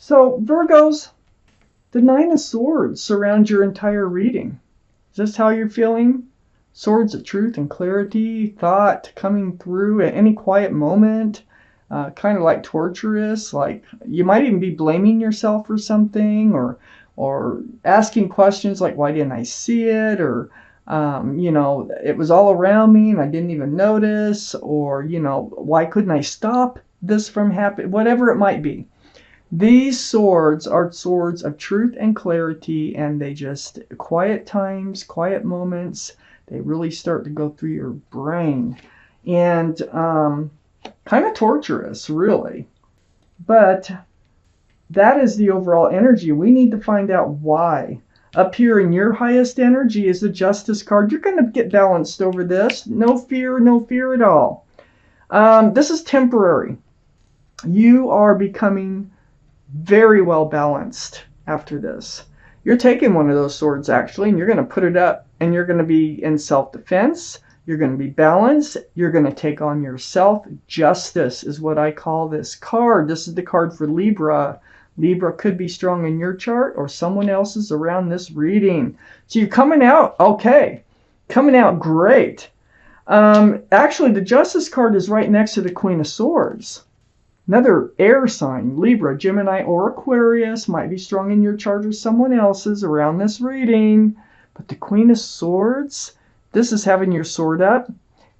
So Virgos, the Nine of Swords surround your entire reading. Is this how you're feeling? Swords of truth and clarity, thought coming through at any quiet moment, kind of like torturous, like you might even be blaming yourself for something, or asking questions like, why didn't I see it? Or, it was all around me and I didn't even notice, or, why couldn't I stop this from happening? Whatever it might be. These swords are swords of truth and clarity, and they just, quiet times, quiet moments, they really start to go through your brain. And kind of torturous, really. But that is the overall energy. We need to find out why. Up here in your highest energy is the Justice card. You're going to get balanced over this. No fear at all. This is temporary. You are becoming very well balanced after this. You're taking one of those swords actually, and you're going to put it up, and you're going to be in self-defense. You're going to be balanced. You're going to take on yourself. Justice is what I call this card. This is the card for Libra. Libra could be strong in your chart or someone else's around this reading. So you're coming out okay. Coming out great. Actually, the Justice card is right next to the Queen of Swords. Another air sign, Libra, Gemini, or Aquarius, might be strong in your chart or someone else's around this reading. But the Queen of Swords, this is having your sword up.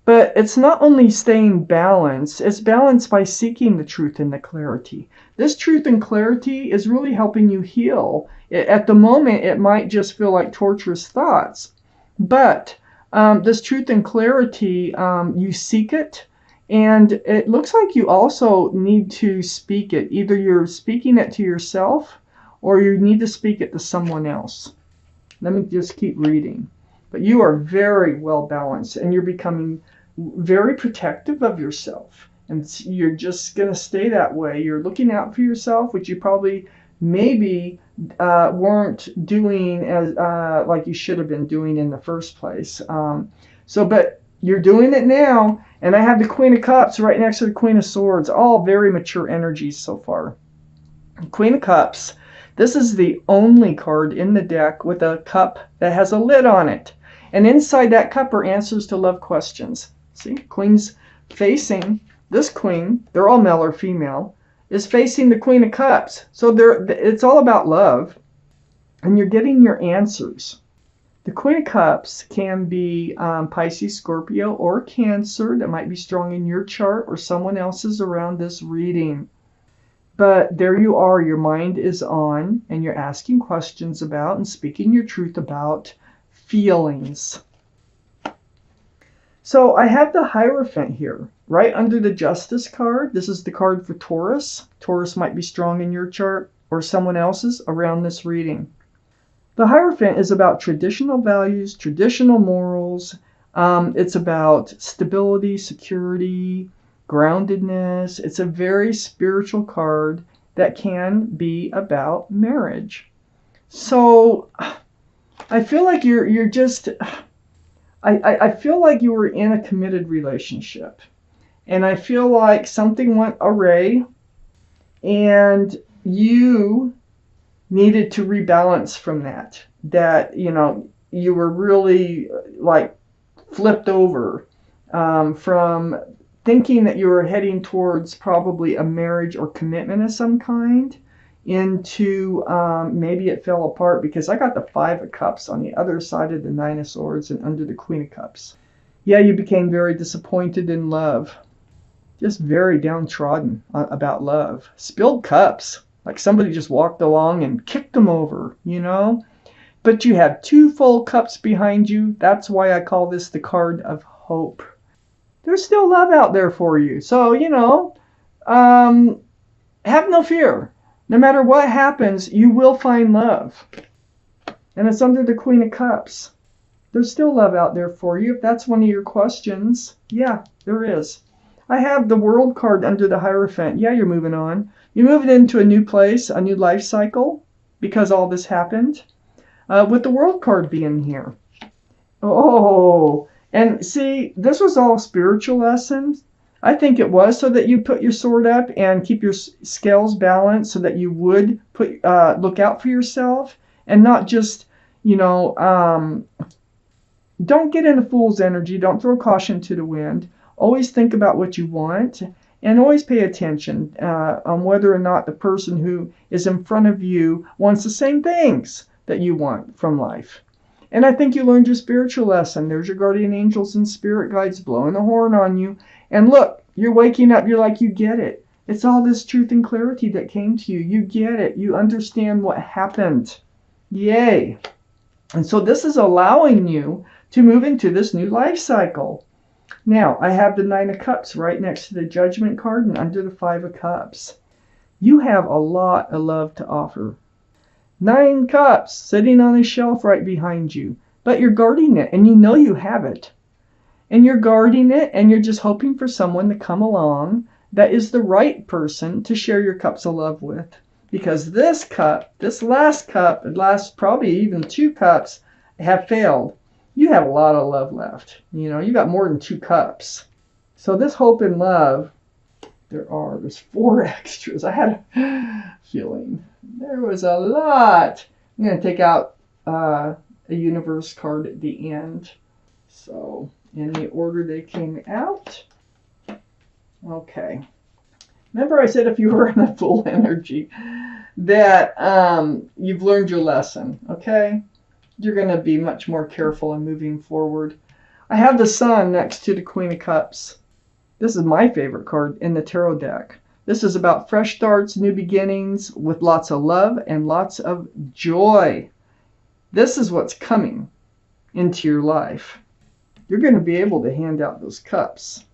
But it's not only staying balanced, it's balanced by seeking the truth and the clarity. This truth and clarity is really helping you heal. At the moment, it might just feel like torturous thoughts. But this truth and clarity, you seek it. And it looks like you also need to speak it. Either you're speaking it to yourself or you need to speak it to someone else. Let me just keep reading. But you are very well balanced and you're becoming very protective of yourself. And you're just going to stay that way. You're looking out for yourself, which you probably maybe weren't doing as like you should have been doing in the first place. But you're doing it now. And I have the Queen of Cups right next to the Queen of Swords. All very mature energies so far. Queen of Cups. This is the only card in the deck with a cup that has a lid on it. And inside that cup are answers to love questions. See, Queen's facing, this Queen, they're all male or female, is facing the Queen of Cups. So it's all about love. And you're getting your answers. The Queen of Cups can be Pisces, Scorpio, or Cancer. That might be strong in your chart or someone else's around this reading. But there you are. Your mind is on, and you're asking questions about and speaking your truth about feelings. So I have the Hierophant here, right under the Justice card. This is the card for Taurus. Taurus might be strong in your chart or someone else's around this reading. The Hierophant is about traditional values, traditional morals. It's about stability, security, groundedness. It's a very spiritual card that can be about marriage. So I feel like you're just, I feel like you were in a committed relationship. And I feel like something went awry and you needed to rebalance from that, you were really like flipped over from thinking that you were heading towards probably a marriage or commitment of some kind into maybe it fell apart, because I got the Five of Cups on the other side of the Nine of Swords and under the Queen of Cups. Yeah, you became very disappointed in love, just very downtrodden about love, spilled cups. Like somebody just walked along and kicked them over, But you have two full cups behind you. That's why I call this the card of hope. There's still love out there for you. So, have no fear. No matter what happens, you will find love. And it's under the Queen of Cups. There's still love out there for you. If that's one of your questions, yeah, there is. I have the World card under the Hierophant. Yeah, you're moving on. You're moving into a new place, a new life cycle, because all this happened. With the World card being here. Oh, and see, this was all spiritual lessons. I think it was so that you put your sword up and keep your scales balanced so that you would look out for yourself and not just, don't get in a fool's energy. Don't throw caution to the wind. Always think about what you want and always pay attention on whether or not the person who is in front of you wants the same things that you want from life. And I think you learned your spiritual lesson. There's your guardian angels and spirit guides blowing the horn on you. And look, you're waking up. You're like, you get it. It's all this truth and clarity that came to you. You get it. You understand what happened. Yay. And so this is allowing you to move into this new life cycle. Now, I have the Nine of Cups right next to the Judgment card and under the Five of Cups. You have a lot of love to offer. 9 cups sitting on a shelf right behind you, but you're guarding it and you know you have it. And you're guarding it and you're just hoping for someone to come along that is the right person to share your cups of love with. Because this last probably even 2 cups have failed. You have a lot of love left. You got more than 2 cups. So this hope and love, there's 4 extras. I had a feeling there was a lot. I'm going to take out a universe card at the end. So in the order they came out. Okay. Remember I said if you were in a full energy that you've learned your lesson, okay? You're going to be much more careful in moving forward. I have the Sun next to the Queen of Cups. This is my favorite card in the tarot deck. This is about fresh starts, new beginnings with lots of love and lots of joy. This is what's coming into your life. You're going to be able to hand out those cups.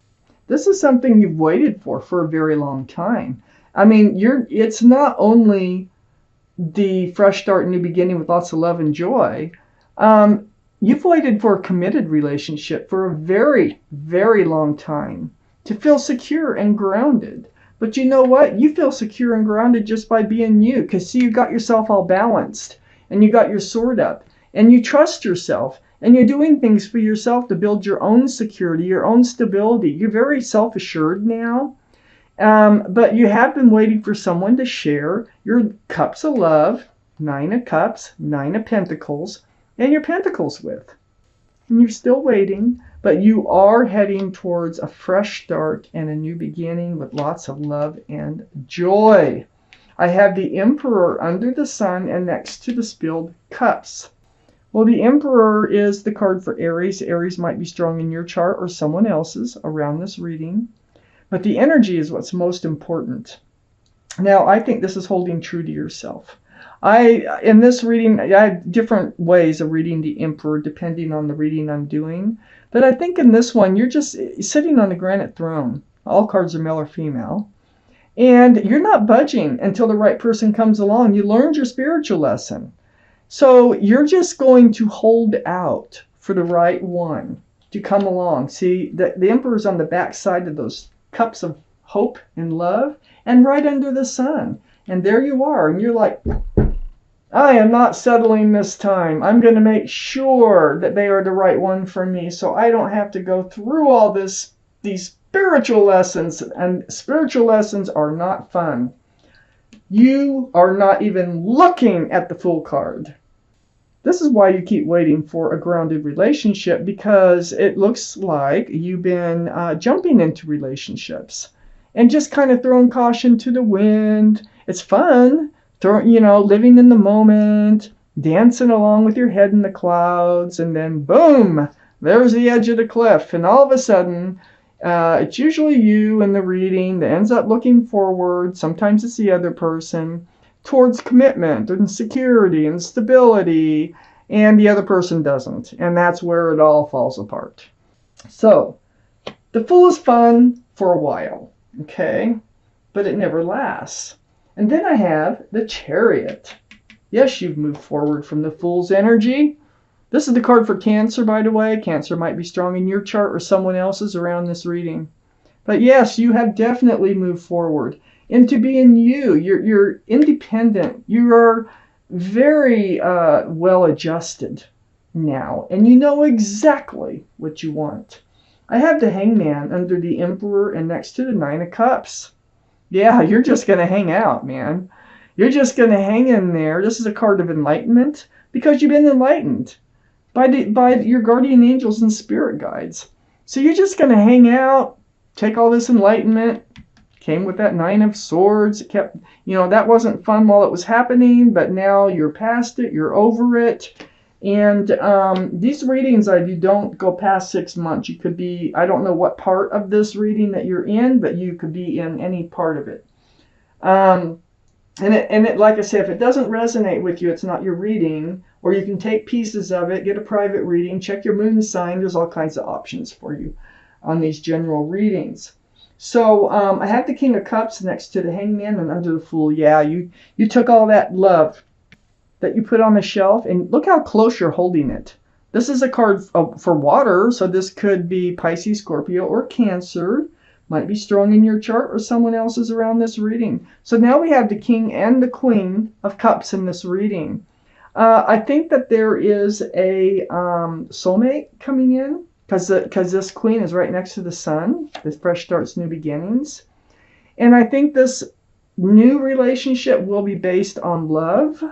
This is something you've waited for a very long time. I mean, it's not only the fresh start, new beginning with lots of love and joy. You've waited for a committed relationship for a very, very long time to feel secure and grounded. But you know what? You feel secure and grounded just by being you. Because see, you got yourself all balanced and you got your sword up and you trust yourself and you're doing things for yourself to build your own security, your own stability. You're very self-assured now. But you have been waiting for someone to share your cups of love, 9 of Cups, 9 of Pentacles, and your Pentacles with. And you're still waiting, but you are heading towards a fresh start and a new beginning with lots of love and joy. I have the Emperor under the Sun and next to the spilled cups. Well, the Emperor is the card for Aries. Aries might be strong in your chart or someone else's around this reading. But the energy is what's most important. Now, I think this is holding true to yourself. In this reading, I have different ways of reading the Emperor depending on the reading I'm doing. But I think in this one, you're just sitting on the granite throne. All cards are male or female. And you're not budging until the right person comes along. You learned your spiritual lesson. So you're just going to hold out for the right one to come along. See, the Emperor's on the back side of those cups of hope and love and right under the Sun. And there you are. And you're like, I am not settling this time. I'm going to make sure that they are the right one for me so I don't have to go through all these spiritual lessons. And spiritual lessons are not fun. You are not even looking at the Fool card. This is why you keep waiting for a grounded relationship, because it looks like you've been jumping into relationships and just kind of throwing caution to the wind. It's fun, living in the moment, dancing along with your head in the clouds, and then boom, there's the edge of the cliff. And all of a sudden, it's usually you in the reading that ends up looking forward. Sometimes it's the other person towards commitment and security and stability, and the other person doesn't. And that's where it all falls apart. So, the Fool is fun for a while, okay? But it never lasts. And then I have the Chariot. Yes, you've moved forward from the Fool's energy. This is the card for Cancer, by the way. Cancer might be strong in your chart or someone else's around this reading. But yes, you have definitely moved forward into being you. You're independent. You are very well adjusted now. And you know exactly what you want. I have the Hangman under the Emperor and next to the Nine of Cups. Yeah, you're just going to hang out, man. You're just going to hang in there. This is a card of enlightenment because you've been enlightened by your guardian angels and spirit guides. So you're just going to hang out, take all this enlightenment. Came with that Nine of Swords. It kept, that wasn't fun while it was happening, but now you're past it, you're over it. And these readings I do don't go past 6 months. You could be, I don't know what part of this reading that you're in, but you could be in any part of it. And it, like I said, if it doesn't resonate with you, it's not your reading, or you can take pieces of it, get a private reading, check your moon sign. There's all kinds of options for you on these general readings. So I have the King of Cups next to the Hangman and under the Fool. Yeah, you took all that love that you put on the shelf, and look how close you're holding it. This is a card for water, so this could be Pisces, Scorpio, or Cancer. Might be strong in your chart, or someone else is around this reading. So now we have the King and the Queen of Cups in this reading. I think that there is a soulmate coming in, because this Queen is right next to the Sun. This fresh starts, new beginnings. And I think this new relationship will be based on love,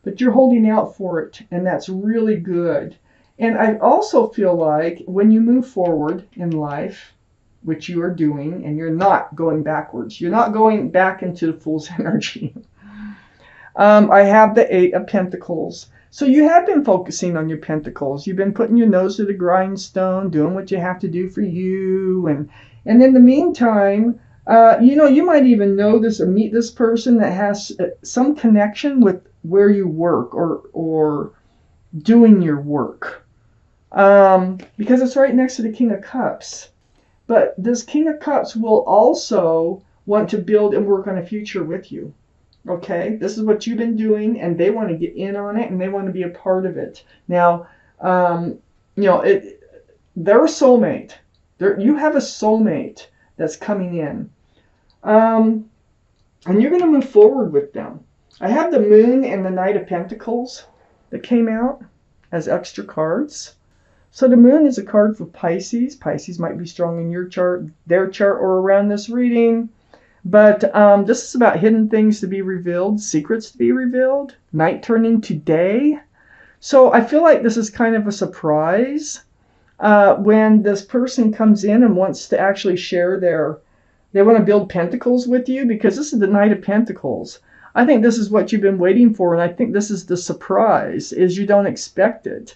but you're holding out for it, and that's really good. And I also feel like when you move forward in life, which you are doing, and you're not going backwards, you're not going back into the Fool's energy. I have the Eight of Pentacles. So you have been focusing on your pentacles. You've been putting your nose to the grindstone, doing what you have to do for you. And in the meantime, you might even know this or meet this person that has some connection with where you work or doing your work. Because it's right next to the King of Cups. But this King of Cups will also want to build and work on a future with you. Okay, this is what you've been doing, and they want to get in on it, and they want to be a part of it. Now, they're a soulmate. You have a soulmate that's coming in, and you're going to move forward with them. I have the Moon and the Knight of Pentacles that came out as extra cards. So the Moon is a card for Pisces. Pisces might be strong in your chart, their chart, or around this reading. But this is about hidden things to be revealed, secrets to be revealed, night turning to day. So I feel like this is kind of a surprise when this person comes in and wants to actually share they want to build pentacles with you, because this is the Knight of Pentacles. I think this is what you've been waiting for, and I think this is the surprise, is you don't expect it.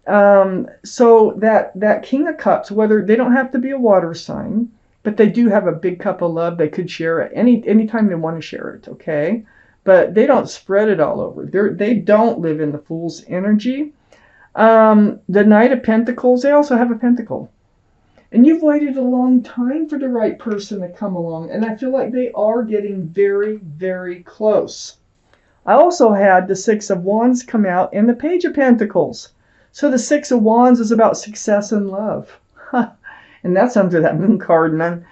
So that King of Cups, whether they don't have to be a water sign, but they do have a big cup of love. They could share it anytime they want to share it, okay? But they don't spread it all over. They don't live in the Fool's energy. The Knight of Pentacles, they also have a pentacle. And you've waited a long time for the right person to come along, and I feel like they are getting very, very close. I also had the Six of Wands come out and the Page of Pentacles. So the Six of Wands is about success and love. And that's under that Moon card. And then,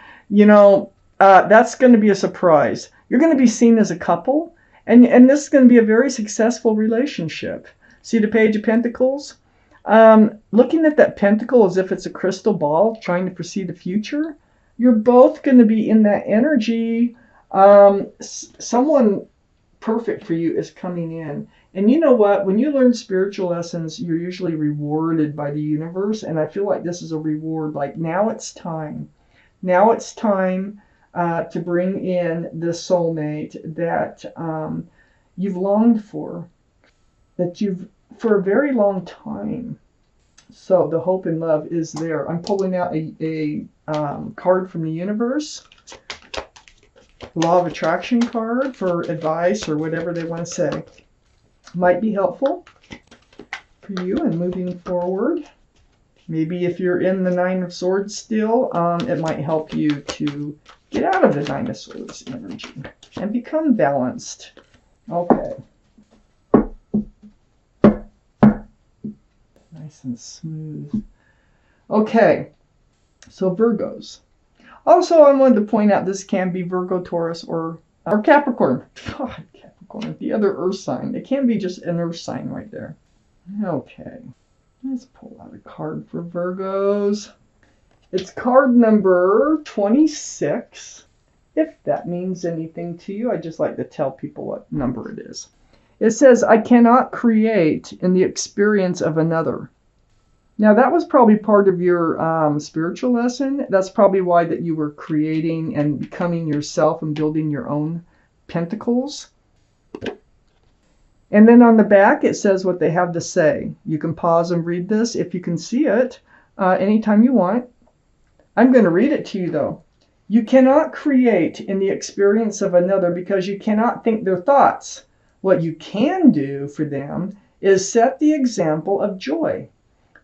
that's going to be a surprise. You're going to be seen as a couple. And this is going to be a very successful relationship. See the Page of Pentacles? Looking at that pentacle as if it's a crystal ball, trying to foresee the future. You're both going to be in that energy. Someone perfect for you is coming in. And you know what? When you learn spiritual lessons, you're usually rewarded by the universe. And I feel like this is a reward. Like, now it's time. Now it's time to bring in the soulmate that you've longed for. That you've, for a very long time. So the hope and love is there. I'm pulling out a card from the universe. Law of Attraction card for advice or whatever they want to say. Might be helpful for you in moving forward. Maybe if you're in the Nine of Swords still, it might help you to get out of the Nine of Swords energy and become balanced. Okay. Nice and smooth. Okay. So Virgos. Also, I wanted to point out this can be Virgo, Taurus, or Capricorn. God, Capricorn, the other earth sign. It can be just an earth sign right there. Okay. Let's pull out a card for Virgos. It's card number 26. If that means anything to you, I just like to tell people what number it is. It says, I cannot create in the experience of another. Now that was probably part of your spiritual lesson. That's probably why that you were creating and becoming yourself and building your own pentacles. And then on the back, it says what they have to say. You can pause and read this if you can see it anytime you want. I'm going to read it to you, though. You cannot create in the experience of another because you cannot think their thoughts. What you can do for them is set the example of joy,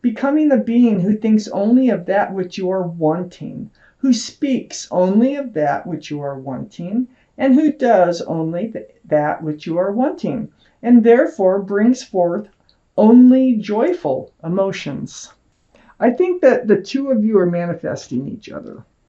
becoming a being who thinks only of that which you are wanting, who speaks only of that which you are wanting, and who does only that which you are wanting, and therefore brings forth only joyful emotions. I think that the two of you are manifesting each other.